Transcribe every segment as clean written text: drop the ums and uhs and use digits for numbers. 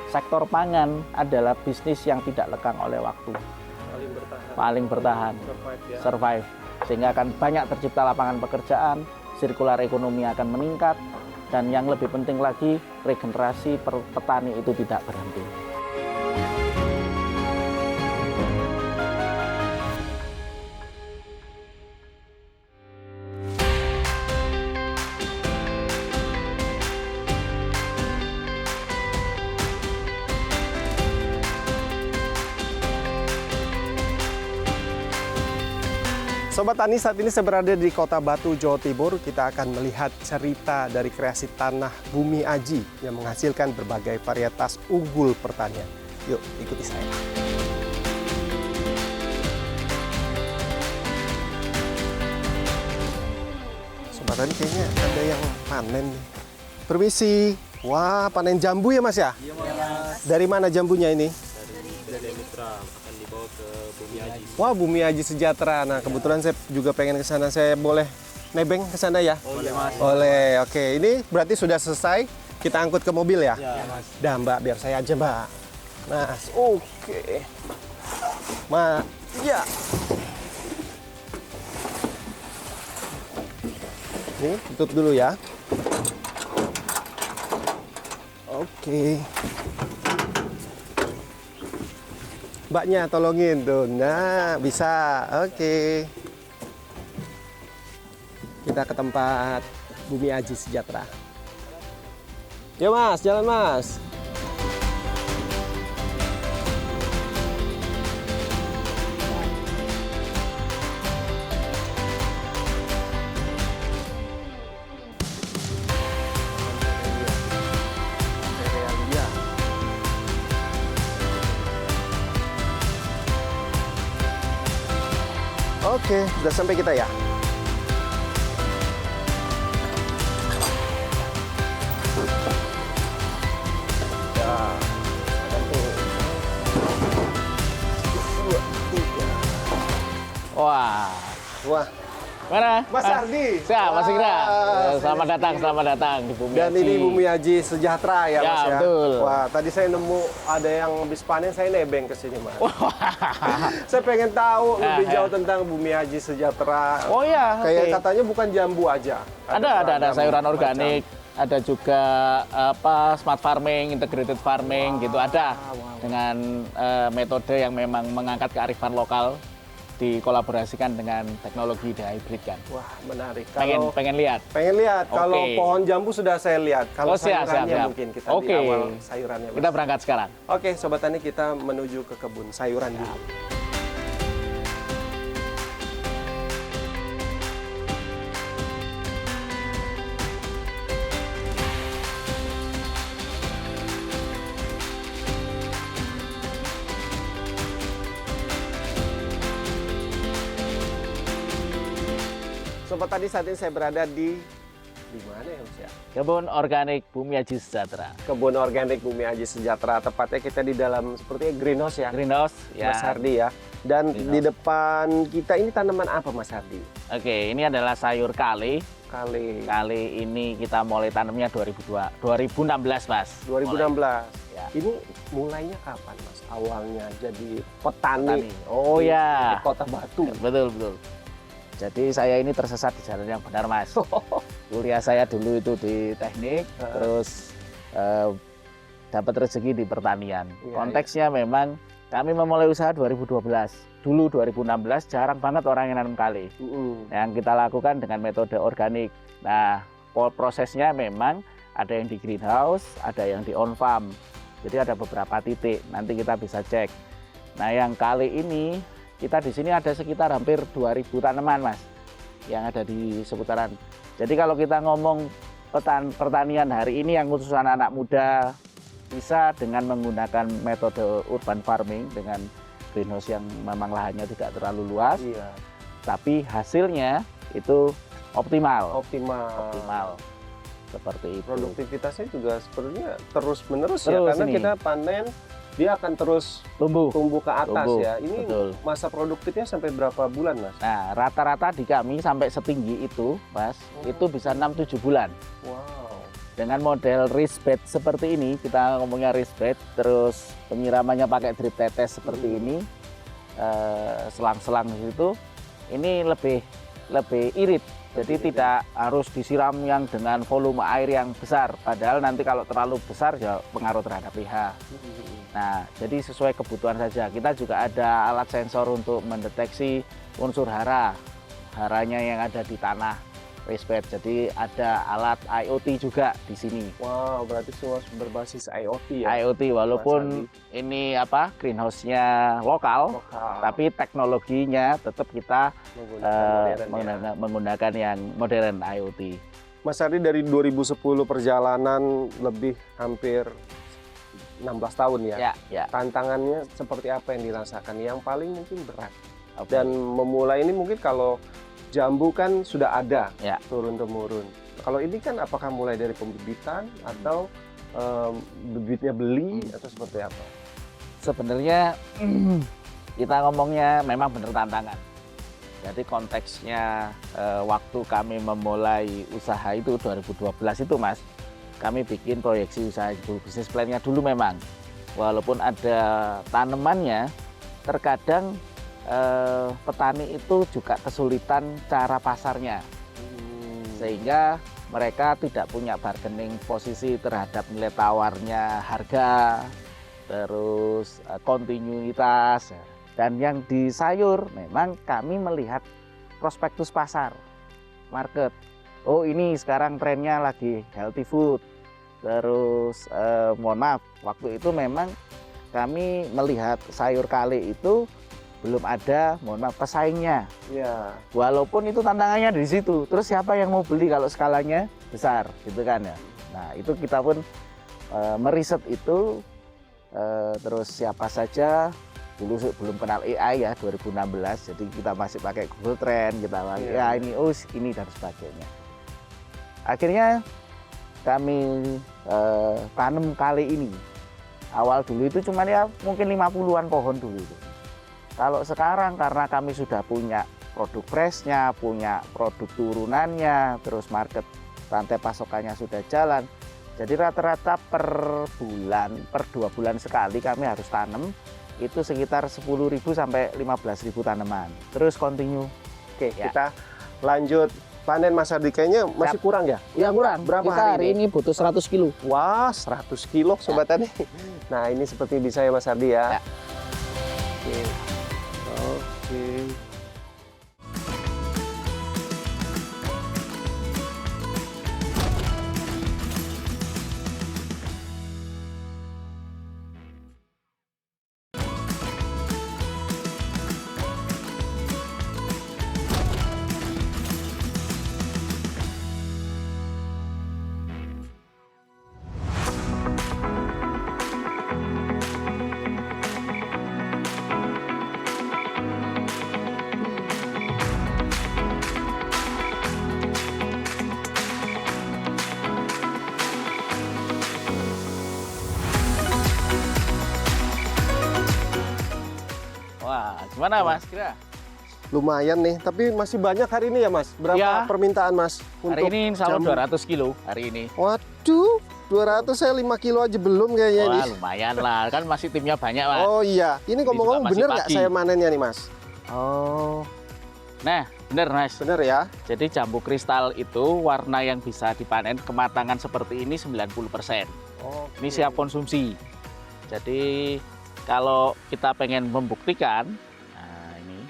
sektor pangan adalah bisnis yang tidak lekang oleh waktu. Paling bertahan. Survive. Sehingga akan banyak tercipta lapangan pekerjaan, sirkular ekonomi akan meningkat, dan yang lebih penting lagi, regenerasi petani itu tidak berhenti. Sobat Tani, saat ini saya berada di Kota Batu, Jawa Timur. Kita akan melihat cerita dari kreasi tanah Bumi Aji yang menghasilkan berbagai varietas unggul pertanian. Yuk, ikuti saya. Sobat Tani, kayaknya ada yang panen nih. Permisi. Wah, panen jambu ya Mas ya? Iya Mas. Dari mana jambunya ini? Dari Mitra akan dibawa ke Bumi Aji. Wah, Bumi Aji Sejahtera. Nah, kebetulan saya juga pengen ke sana. Saya boleh nebeng ke sana ya? Boleh Mas. Boleh. Oke, ini berarti sudah selesai. Kita angkut ke mobil ya? Iya Mas. Dah Mbak, biar saya aja Mbak. Mas, oke. Mbak, ya. Ini tutup dulu ya. Oke. Mbaknya tolongin tuh. Nah, bisa. Oke. Kita ke tempat Bumi Aji Sejahtera. Yuk Mas, jalan Mas. Oke, sudah sampai kita ya. Wah, Wah, mana? Mas Ardi. Siap, Mas Igra. Wah, Selamat datang di Bumi dan Aji. ini Bumi Aji Sejahtera ya, Ya, Mas ya. betul. Wah, tadi saya nemu ada yang habis panen, saya nebeng ke sini Mas. Saya pengen tahu lebih jauh tentang Bumi Aji Sejahtera. Oh ya, Kayak oke. katanya bukan jambu aja. Ada beragam sayuran macam. organik, ada juga smart farming, integrated farming gitu ada dengan metode yang memang mengangkat kearifan lokal dikolaborasikan dengan teknologi dihybridkan. Wah, menarik. Pengen lihat. Pengen lihat. Oke. Kalau pohon jambu sudah saya lihat. Kalau siap. sayurannya mungkin kita di Oke. awal sayurannya. Mas. Kita berangkat sekarang. Oke, Sobat Tani, kita menuju ke kebun sayuran dulu. Sobat Tani, saat ini saya berada di mana ya Mas ya? Kebun organik Bumi Aji Sejahtera. Kebun organik Bumi Aji Sejahtera. Tepatnya kita di dalam sepertinya greenhouse ya. Greenhouse, ya. Mas Hardi ya. Dan di depan kita ini tanaman apa Mas Hardi? Oke, ini adalah sayur kale. Kale ini kita mulai tanamnya 2016, Mas. 2016. Ya. Ini mulainya kapan Mas? Awalnya jadi petani. Oh di ya. Kota Batu. Betul. Jadi saya ini tersesat di jalan yang benar, Mas. Kuliah saya dulu itu di teknik, terus dapat rezeki di pertanian. Iya, Konteksnya memang kami memulai usaha 2012. Dulu 2016 jarang banget orang yang nanam kale. Yang kita lakukan dengan metode organik. Nah, prosesnya memang ada yang di greenhouse, ada yang di on farm. Jadi ada beberapa titik, nanti kita bisa cek. Nah, yang kali ini kita di sini ada sekitar hampir 2000 tanaman, Mas, yang ada di seputaran. Jadi kalau kita ngomong pertanian hari ini yang khusus anak-anak muda bisa dengan menggunakan metode urban farming dengan greenhouse yang memang lahannya tidak terlalu luas, Iya. tapi hasilnya itu optimal. Optimal. Seperti itu. Produktivitasnya juga sepertinya terus-menerus ya, Terus karena ini. kita panen dia akan terus Tumbuh. ke atas Tumbuh, ya. Ini betul. masa produktifnya sampai berapa bulan, Mas? Nah, rata-rata di kami sampai setinggi itu, Mas, itu bisa 6-7 bulan. Wow. dengan model raised bed seperti ini, kita ngomongnya raised bed, terus penyiramannya pakai drip tetes seperti ini, selang-selang itu, ini lebih irit. Jadi tidak harus disiram yang dengan volume air yang besar. Padahal nanti kalau terlalu besar ya pengaruh terhadap pH. Nah, jadi sesuai kebutuhan saja. Kita juga ada alat sensor untuk mendeteksi unsur haranya yang ada di tanah raised bed. Jadi ada alat IoT juga di sini. Wow, berarti semua berbasis IoT ya? IoT walaupun ini greenhouse-nya lokal, tapi teknologinya tetap kita menggunakan yang modern IoT. Mas Ardi, dari 2010 perjalanan lebih hampir 16 tahun ya? Ya. Tantangannya seperti apa yang dirasakan? Yang paling mungkin berat. Okay. Dan memulai ini mungkin kalau jambu kan sudah ada turun-temurun. Kalau ini kan apakah mulai dari pembibitan atau bibitnya beli atau seperti apa? Sebenarnya kita ngomongnya memang benar tantangan. Jadi konteksnya waktu kami memulai usaha itu 2012 itu Mas, kami bikin proyeksi usaha dulu, bisnis plan-nya dulu memang. Walaupun ada tanamannya, terkadang petani itu juga kesulitan cara pasarnya, sehingga mereka tidak punya bargaining posisi terhadap nilai tawarnya, harga, terus kontinuitas. Dan yang di sayur memang kami melihat prospektus pasar, market. Oh ini sekarang trennya lagi healthy food. Terus mohon maaf, waktu itu memang kami melihat sayur kale itu belum ada, mohon maaf, pesaingnya. Ya. Walaupun itu tantangannya di situ. Terus siapa yang mau beli kalau skalanya besar, gitu kan ya. Nah itu kita pun meriset itu, terus siapa saja. Dulu belum kenal AI ya, 2016. Jadi kita masih pakai Google Trend, kita pakai ini dan sebagainya. Akhirnya kami tanam kali ini. Awal dulu itu cuma ya mungkin 50-an pohon dulu itu. Kalau sekarang karena kami sudah punya produk freshnya, punya produk turunannya, terus market rantai pasokannya sudah jalan. Jadi rata-rata per bulan, per 2 bulan sekali kami harus tanam itu sekitar 10.000 sampai 15.000 tanaman. Terus continue. Oke, kita lanjut panen Mas Ardi. Kayaknya masih kurang ya? Ya kurang. Berapa kita hari ini butuh 100 kilo. Wah, 100 kilo Sobat Tani. Nah, ini seperti bisa ya Mas Ardi ya. Oke. Wah, gimana Mas kira? Lumayan nih, tapi masih banyak hari ini ya Mas? Berapa ya, permintaan Mas? Hari ini insya Allah 200 kilo hari ini. Waduh, 200 saya 5 kilo aja belum kayaknya. Wah, ini. lumayan lah, kan masih timnya banyak Mas. Oh iya, ini ngomong-ngomong bener nggak saya manennya nih Mas? Oh, nah bener Mas. Bener ya? Jadi jambu kristal itu warna yang bisa dipanen kematangan seperti ini 90%. Oh, ini siap konsumsi. Jadi kalau kita pengen membuktikan, nah ini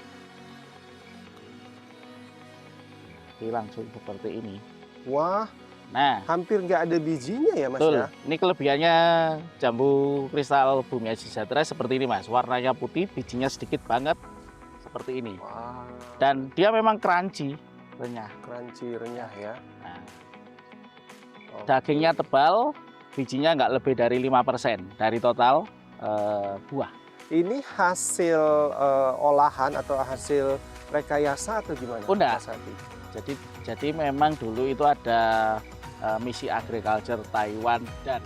langsung seperti ini. Wah, nah hampir nggak ada bijinya ya Mas betul. ya? Ini kelebihannya jambu kristal Bumi Aji Sejahtera seperti ini Mas. Warnanya putih, bijinya sedikit banget seperti ini. Wah. Dan dia memang crunchy, renyah. Crunchy, renyah ya. Nah, dagingnya tebal, bijinya nggak lebih dari 5% dari total buah. Ini hasil olahan atau hasil rekayasa atau gimana? Enggak. Jadi memang dulu itu ada misi agriculture Taiwan dan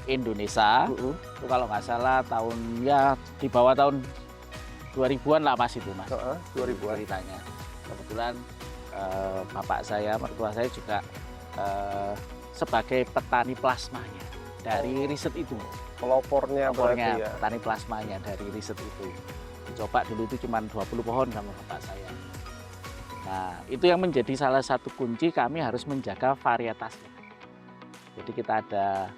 Indonesia. Itu kalau nggak salah tahun ya di bawah tahun 2000-an lah Mas itu Mas. 2000-an ceritanya. Kebetulan bapak saya, mertua saya juga sebagai petani plasmanya dari riset itu. Pelopornya berarti ya. Petani plasmanya dari riset itu. Coba dulu itu cuma 20 pohon sama bapak saya. Nah, itu yang menjadi salah satu kunci kami harus menjaga varietasnya. Jadi kita ada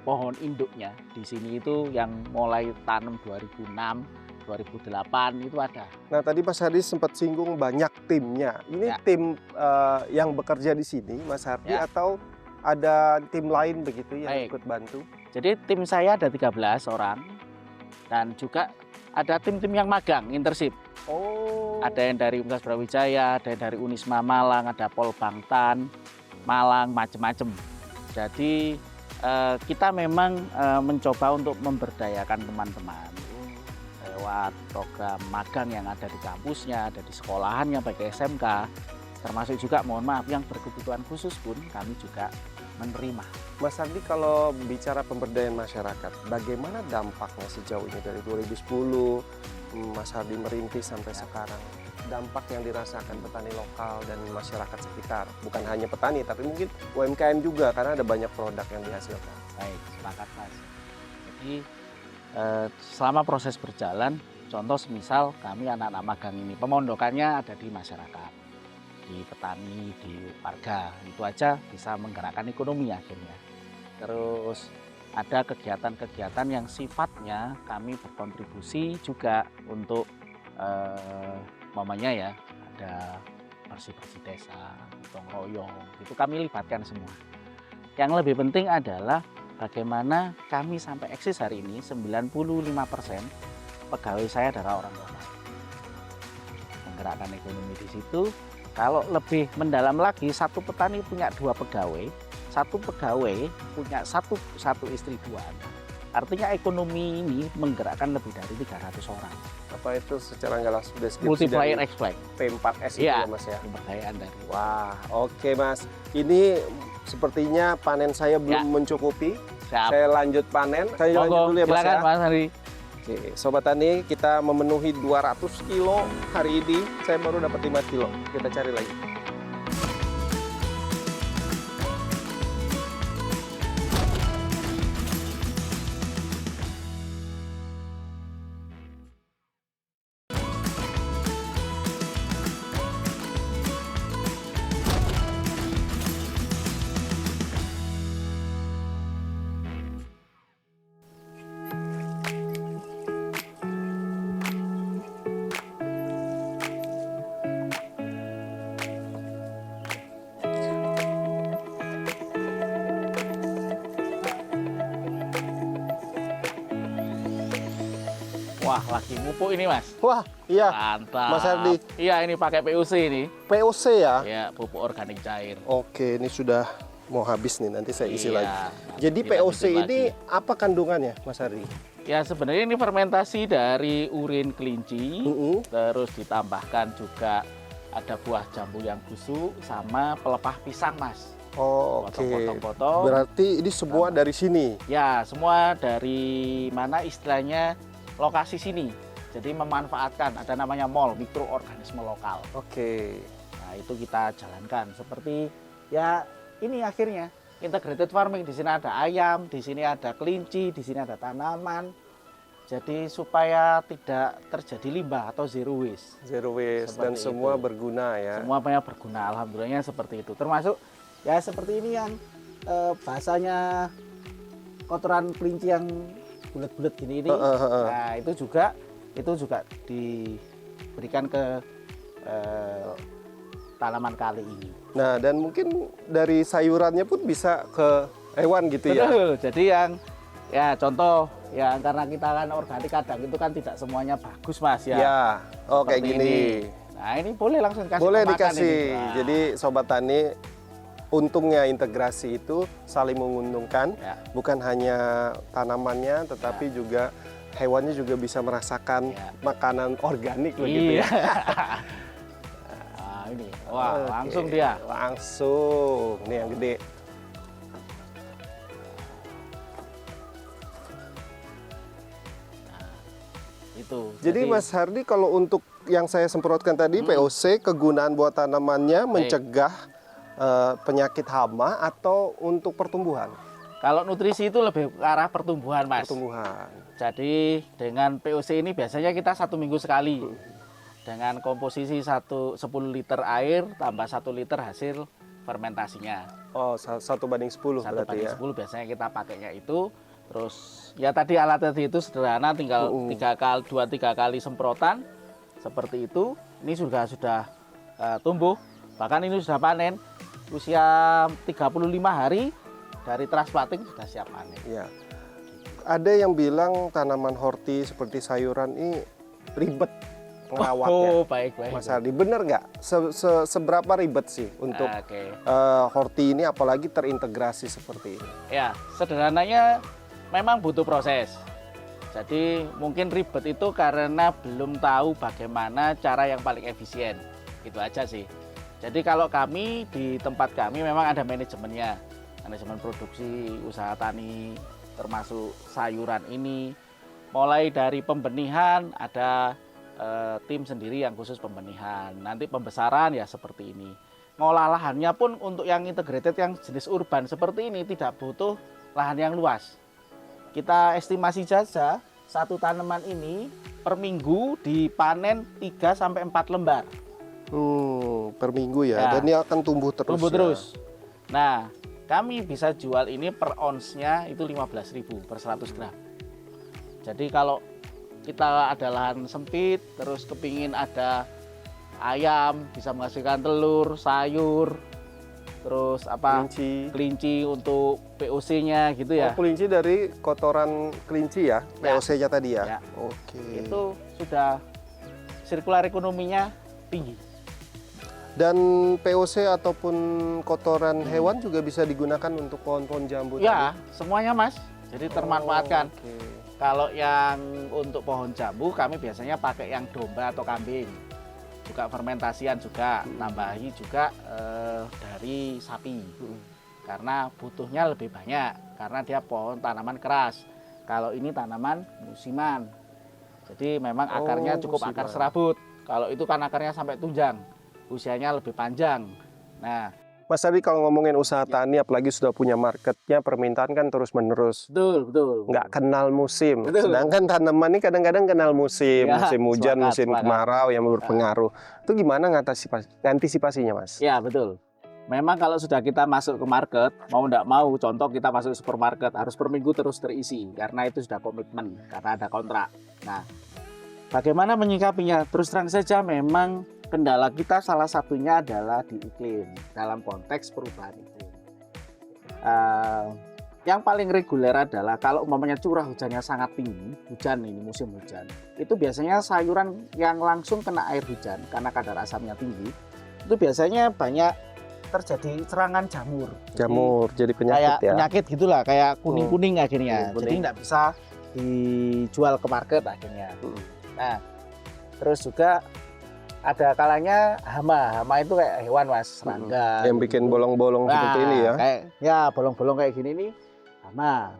pohon induknya. Di sini itu yang mulai tanam 2006, 2008 itu ada. Nah, tadi Mas Hardi sempat singgung banyak timnya. Ini Ya. tim yang bekerja di sini, Mas Hardi, Ya. atau ada tim lain begitu yang Baik. ikut bantu? Jadi tim saya ada 13 orang dan juga ada tim-tim yang magang, internship. Oh. Ada yang dari Universitas Brawijaya, ada yang dari Unisma Malang, ada Polbangtan, Malang, macam-macam. Jadi kita memang mencoba untuk memberdayakan teman-teman lewat program magang yang ada di kampusnya, ada di sekolahannya, baik SMK, termasuk juga mohon maaf yang berkebutuhan khusus pun kami juga menerima. Mas Hardi, kalau bicara pemberdayaan masyarakat, bagaimana dampaknya sejauh ini dari 2010 Mas Hardi merintis sampai sekarang? Dampak yang dirasakan petani lokal dan masyarakat sekitar, bukan hanya petani tapi mungkin UMKM juga karena ada banyak produk yang dihasilkan. Baik, sepakat Mas. Jadi selama proses berjalan, contoh semisal kami anak-anak magang ini, pemondokannya ada di masyarakat, di petani, di warga, itu aja bisa menggerakkan ekonomi akhirnya. Terus ada kegiatan-kegiatan yang sifatnya kami berkontribusi juga untuk mamanya ya, ada bersih-bersih desa, gotong royong, itu kami libatkan semua. Yang lebih penting adalah bagaimana kami sampai eksis hari ini 95% pegawai saya adalah orang lokal. Menggerakkan ekonomi di situ. Kalau lebih mendalam lagi, satu petani punya 2 pegawai, satu pegawai punya satu istri 2 anak. Artinya ekonomi ini menggerakkan lebih dari 300 orang. Apa itu secara nggak langsung deskripsi Multiplier dari effect. P4S itu Iya, ya Mas ya? pemberdayaan dari. Wah, oke Mas. Ini sepertinya panen saya belum mencukupi. Siap. Saya lanjut panen. Saya lanjut Monggo, dulu ya Mas silakan ya. Mas Hari. Oke, Sobat Tani, kita memenuhi 200 kilo hari ini. Saya baru dapat 5 kilo. Kita cari lagi. Wah, lagi mupuk ini Mas. Wah, iya. Mantap. Mas Hardi. Iya, ini pakai POC ini. POC ya? Ya, pupuk organik cair. Oke, ini sudah mau habis nih. Nanti saya isi Iya, lagi. nanti Jadi POC dilanjutin ini lagi. apa kandungannya, Mas Hardi? Ya, sebenarnya ini fermentasi dari urin kelinci, Mm-mm. terus ditambahkan juga ada buah jambu yang busuk sama pelepah pisang, Mas. Oh, oke. Potong-potong. Berarti ini semua dari sini. Ya, semua dari mana istilahnya lokasi sini. Jadi memanfaatkan, ada namanya MOL, mikroorganisme lokal. Oke. Nah, itu kita jalankan seperti ya ini akhirnya integrated farming. Di sini ada ayam, di sini ada kelinci, di sini ada tanaman. Jadi supaya tidak terjadi limbah atau zero waste. Zero waste dan Seperti semua itu. berguna ya. Semua banyak berguna, alhamdulillahnya seperti itu. Termasuk ya seperti ini yang bahasanya kotoran kelinci yang bulat-bulat gini ini. Nah, itu juga diberikan ke tanaman kali ini. Nah, dan mungkin dari sayurannya pun bisa ke hewan gitu ya. Betul. Jadi yang ya contoh ya karena kita kan organik kadang itu kan tidak semuanya bagus Mas ya. Ya. Oh, kayak Seperti gini. ini. Nah, ini boleh langsung kasih Boleh pemakan dikasih. ini. Nah, Jadi Sobat Tani, untungnya integrasi itu saling menguntungkan. ya. Bukan hanya tanamannya, tetapi juga hewannya juga bisa merasakan Ya. makanan organik begitu Iya. ya. Nah, ini. Wah, Oke, langsung dia. Langsung. Ini yang gede. Itu. Jadi Mas Hardi, kalau untuk yang saya semprotkan tadi POC, kegunaan buat tanamannya mencegah penyakit hama atau untuk pertumbuhan? Kalau nutrisi itu lebih ke arah pertumbuhan, Mas. Pertumbuhan. Jadi dengan POC ini biasanya kita 1 minggu sekali. Dengan komposisi 10 liter air tambah 1 liter hasil fermentasinya. Oh, 1:10 1 berarti banding ya. 10 biasanya kita pakainya itu. Terus ya tadi alat tadi itu sederhana, tinggal 2-3 kali semprotan seperti itu. Ini sudah tumbuh, bahkan ini sudah panen. Usia 35 hari dari transplanting sudah siap panen. Ya. Ada yang bilang tanaman horti seperti sayuran ini ribet merawatnya. Oh, baik. Mas Hardi, bener nggak? Seberapa ribet sih untuk horti ini, apalagi terintegrasi seperti ini? Ya, sederhananya memang butuh proses. Jadi mungkin ribet itu karena belum tahu bagaimana cara yang paling efisien. Itu aja sih. Jadi kalau kami di tempat kami memang ada manajemennya. Manajemen produksi usaha tani termasuk sayuran ini. Mulai dari pembenihan ada tim sendiri yang khusus pembenihan. Nanti pembesaran ya seperti ini. Ngolah lahannya pun untuk yang integrated yang jenis urban seperti ini tidak butuh lahan yang luas. Kita estimasi saja satu tanaman ini per minggu dipanen 3-4 lembar. Per minggu ya. Dan ini akan tumbuh terus. Tumbuh terus. Nah, kami bisa jual ini per onsnya itu 15.000 per 100 gram. Jadi kalau kita ada lahan sempit, terus kepingin ada ayam, bisa menghasilkan telur, sayur, terus kelinci untuk POC-nya gitu ya. Kelinci dari kotoran kelinci ya, POC-nya tadi ya? Ya. Oke. Itu sudah sirkular ekonominya tinggi. Dan POC ataupun kotoran hewan juga bisa digunakan untuk pohon-pohon jambu Ya, tadi? semuanya Mas. Jadi termanfaatkan. Kalau yang untuk pohon jambu kami biasanya pakai yang domba atau kambing. Juga fermentasian juga, tambahi juga dari sapi. Karena butuhnya lebih banyak, karena dia pohon tanaman keras. Kalau ini tanaman musiman. Jadi memang akarnya cukup akar serabut. Kalau itu kan akarnya sampai tunjang. Usianya lebih panjang. Nah, Mas Hardi, kalau ngomongin usaha tani, apalagi sudah punya marketnya, permintaan kan terus-menerus. Betul. Nggak kenal musim. Betul. Sedangkan tanaman ini kadang-kadang kenal musim, Ya, musim hujan, musim kemarau yang berpengaruh. Itu gimana antisipasinya, Mas? Ya, betul. Memang kalau sudah kita masuk ke market, mau nggak mau, contoh kita masuk supermarket, harus per minggu terus terisi. Karena itu sudah komitmen, karena ada kontrak. Nah, bagaimana menyikapinya? Terus terang saja memang kendala kita salah satunya adalah di iklim, dalam konteks perubahan iklim. Yang paling reguler adalah kalau umpamanya curah hujannya sangat tinggi, hujan ini musim hujan, itu biasanya sayuran yang langsung kena air hujan karena kadar asamnya tinggi, itu biasanya banyak terjadi serangan jamur. Jadi penyakit kayak ya? Penyakit gitulah, kayak kuning-kuning akhirnya. Kuning. Jadi nggak bisa dijual ke market akhirnya. Nah, terus juga ada kalanya hama itu kayak hewan Mas, serangga. Yang bikin bolong-bolong seperti ini ya? Ya bolong-bolong kayak gini nih hama.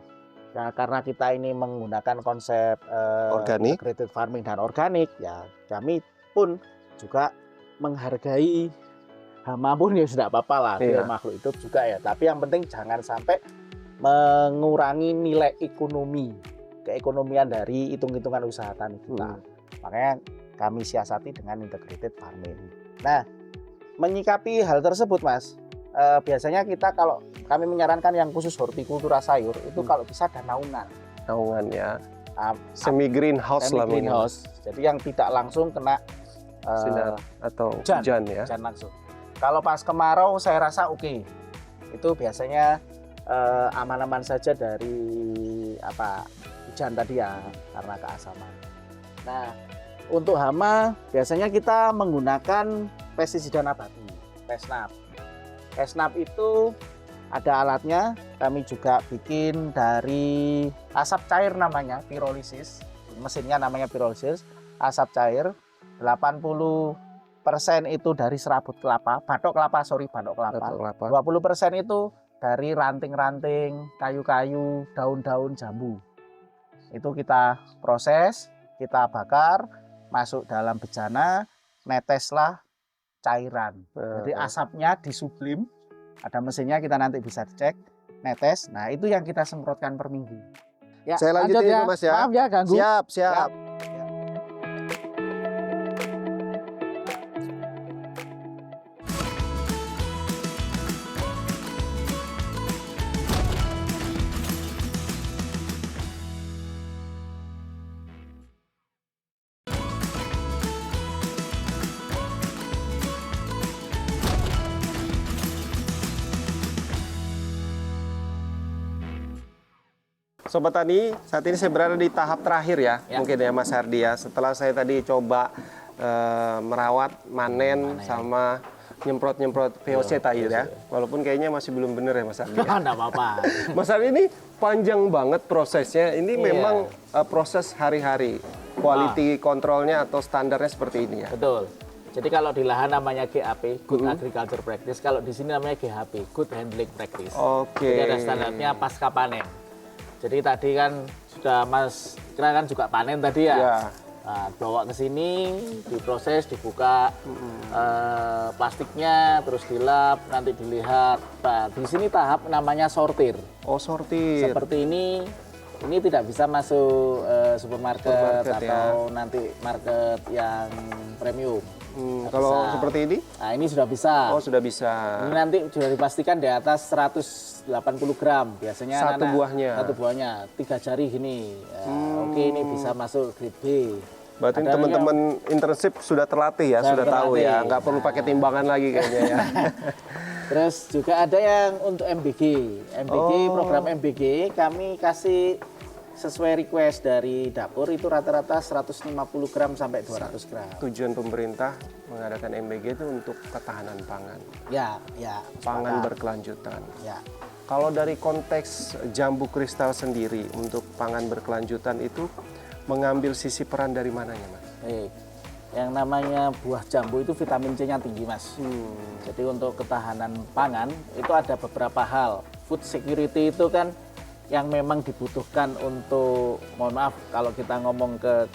Nah, karena kita ini menggunakan konsep integrated farming dan organik, ya kami pun juga menghargai hama pun ya sudah apa-apa lah, dia makhluk hidup juga ya. Tapi yang penting jangan sampai mengurangi nilai keekonomian dari hitung-hitungan usaha tani kita. Makanya kami siasati dengan integrated farming. Nah, menyikapi hal tersebut, Mas, biasanya kita kalau kami menyarankan yang khusus hortikultura sayur itu kalau bisa ada naungan. Naungan ya. Semi greenhouse lah. Greenhouse. Jadi yang tidak langsung kena sinar atau hujan ya. Hujan langsung. Kalau pas kemarau saya rasa oke. Itu biasanya aman-aman saja dari hujan tadi ya, karena keasaman. Nah, untuk hama biasanya kita menggunakan pestisida nabati, Pesnap. Pesnap itu ada alatnya, kami juga bikin dari asap cair namanya, pirolisis. Mesinnya namanya pirolisis, asap cair. 80% itu dari serabut kelapa, batok kelapa. 20% itu dari ranting-ranting, kayu-kayu, daun-daun jambu. Itu kita proses, kita bakar, masuk dalam bejana, neteslah cairan. Jadi asapnya disublim Ada mesinnya, kita nanti bisa cek, netes. Nah, itu yang kita semprotkan per minggu. Ya, Saya lanjutin ya. Mas ya. Maaf ya ganggu. Siap, siap. Sobat Tani, saat ini saya berada di tahap terakhir ya, mungkin ya Mas Hardi ya. Setelah saya tadi coba merawat, manen, sama nyemprot-nyemprot VOC tadi ya. Walaupun kayaknya masih belum bener ya Mas Hardi. Ya? Nggak apa-apa. Mas Hardi ini panjang banget prosesnya. Ini memang proses hari-hari. Quality kontrolnya atau standarnya seperti ini ya. Betul. Jadi kalau di lahan namanya GAP, Good Agriculture Practice. Kalau di sini namanya GHP, Good Handling Practice. Oke. Jadi ada standarnya pasca panen. Jadi tadi kan sudah Mas Kira kan juga panen tadi ya. Ya. Nah, bawa ke sini, diproses, dibuka plastiknya, terus dilap, nanti dilihat. Nah, di sini tahap namanya sortir. Oh, sortir. Seperti ini tidak bisa masuk supermarket atau nanti market yang premium. Kalau seperti ini? Nah, ini sudah bisa. Oh, sudah bisa. Ini nanti sudah dipastikan di atas 180 gram. Biasanya Satu buahnya. Satu buahnya, 3 jari gini. Oke, ini bisa masuk grade B. Berarti teman-teman internship sudah terlatih ya, sudah tahu ya. Nggak perlu pakai timbangan lagi kayaknya ya. Terus juga ada yang untuk MBG. Program MBG kami kasih sesuai request dari dapur itu rata-rata 150 gram sampai 200 gram. Tujuan pemerintah mengadakan MBG itu untuk ketahanan pangan. Ya. Pangan berkelanjutan. Ya. Kalau dari konteks jambu kristal sendiri untuk pangan berkelanjutan itu mengambil sisi peran dari mananya, Mas? Baik. Yang namanya buah jambu itu vitamin C-nya tinggi, Mas. Jadi untuk ketahanan pangan itu ada beberapa hal. Food security itu kan yang memang dibutuhkan untuk, mohon maaf kalau kita ngomong ke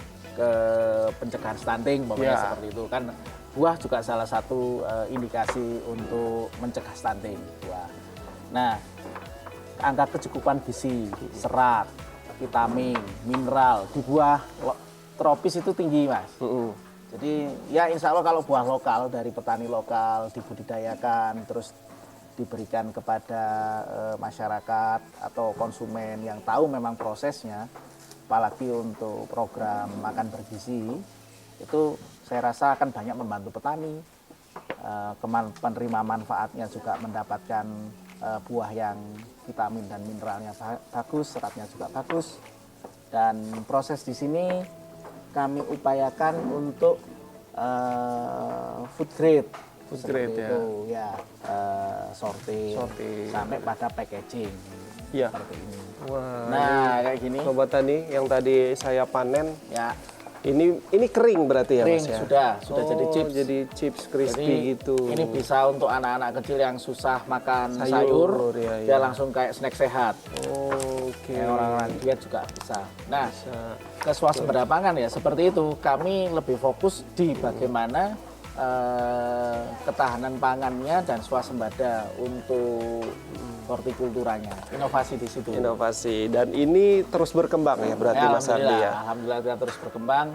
pencegahan stunting, seperti itu kan buah juga salah satu indikasi untuk mencegah stunting buah. Nah, angka kecukupan gizi, serat, vitamin, mineral di buah tropis itu tinggi, Mas. Jadi ya insya Allah kalau buah lokal dari petani lokal dibudidayakan terus diberikan kepada masyarakat atau konsumen yang tahu memang prosesnya, apalagi untuk program makan bergizi, itu saya rasa akan banyak membantu petani, penerima manfaatnya juga mendapatkan buah yang vitamin dan mineralnya bagus, seratnya juga bagus, dan proses di sini kami upayakan untuk food grade. Itu ya, sortir sampai pada packaging seperti ini. Wah, nah kayak gini. Sobat Tani yang tadi saya panen, ya ini kering berarti ya, kering, Mas ya? Sudah jadi chips. Jadi chips crispy gitu. Ini bisa untuk anak-anak kecil yang susah makan sayur, dia langsung kayak snack sehat. Oke. Orang-orang diet juga bisa. Nah, ke swasembada pangan ya seperti itu. Kami lebih fokus di bagaimana ketahanan pangannya dan swasembada untuk hortikulturanya. Inovasi di situ. Inovasi, dan ini terus berkembang ya berarti Mas Hardi ya? Alhamdulillah kita terus berkembang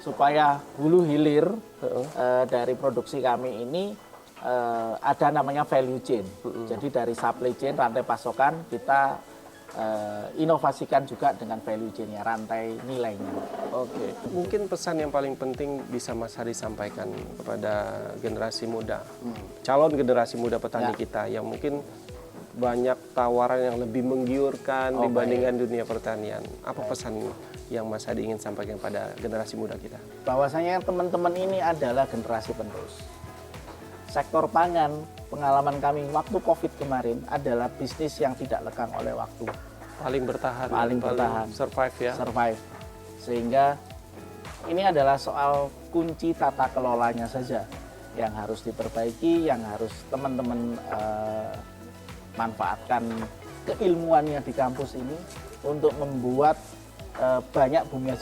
supaya hulu hilir dari produksi kami ini ada namanya value chain. Jadi dari supply chain, rantai pasokan, kita inovasikan juga dengan value chain-nya, rantai nilainya. Oke, mungkin pesan yang paling penting bisa Mas Hardi sampaikan kepada generasi muda, calon generasi muda petani kita yang mungkin banyak tawaran yang lebih menggiurkan dibandingkan dunia pertanian. Apa pesan yang Mas Hardi ingin sampaikan pada generasi muda kita? Bahwasanya teman-teman ini adalah generasi penerus. Sektor pangan, pengalaman kami waktu COVID kemarin adalah bisnis yang tidak lekang oleh waktu. Paling bertahan. Paling bertahan. Survive ya? Survive. Sehingga ini adalah soal kunci tata kelolanya saja yang harus diperbaiki, yang harus teman-teman manfaatkan keilmuannya di kampus ini untuk membuat banyak bumi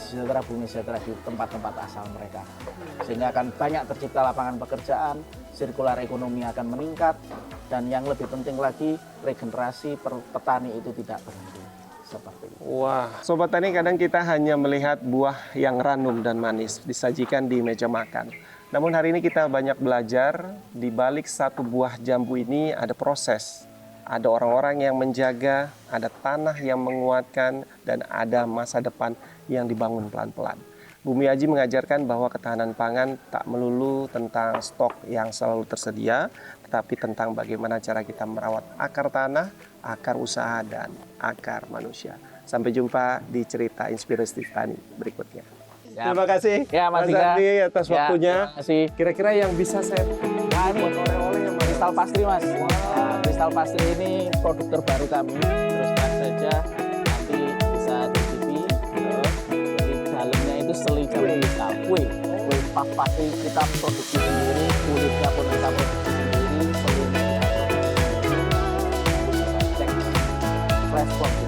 sejahtera di tempat-tempat asal mereka. Sehingga akan banyak tercipta lapangan pekerjaan, sirkular ekonomi akan meningkat, dan yang lebih penting lagi, regenerasi petani itu tidak berhenti. Seperti itu. Wah, Sobat Tani, kadang kita hanya melihat buah yang ranum dan manis disajikan di meja makan. Namun hari ini kita banyak belajar, di balik satu buah jambu ini ada proses. Ada orang-orang yang menjaga, ada tanah yang menguatkan, dan ada masa depan yang dibangun pelan-pelan. Bumi Aji mengajarkan bahwa ketahanan pangan tak melulu tentang stok yang selalu tersedia, tetapi tentang bagaimana cara kita merawat akar tanah, akar usaha, dan akar manusia. Sampai jumpa di cerita inspirasi tani berikutnya. Ya. Terima kasih Ya, Mas Mas Dika. Andi atas Ya, waktunya. terima kasih. Kira-kira yang bisa saya Nah, ini buat oleh-oleh yang mana? kristal pastry, Mas. Nah, kristal pastry ini produk terbaru kami. Terus terang saja nanti bisa dicicipi. Jadi dalamnya itu seli jambu kita. Kue puff pastry kita produksi sendiri, kulitnya pun kita produksi sendiri, selinya kita produksi sendiri. Bisa cek Flashbox.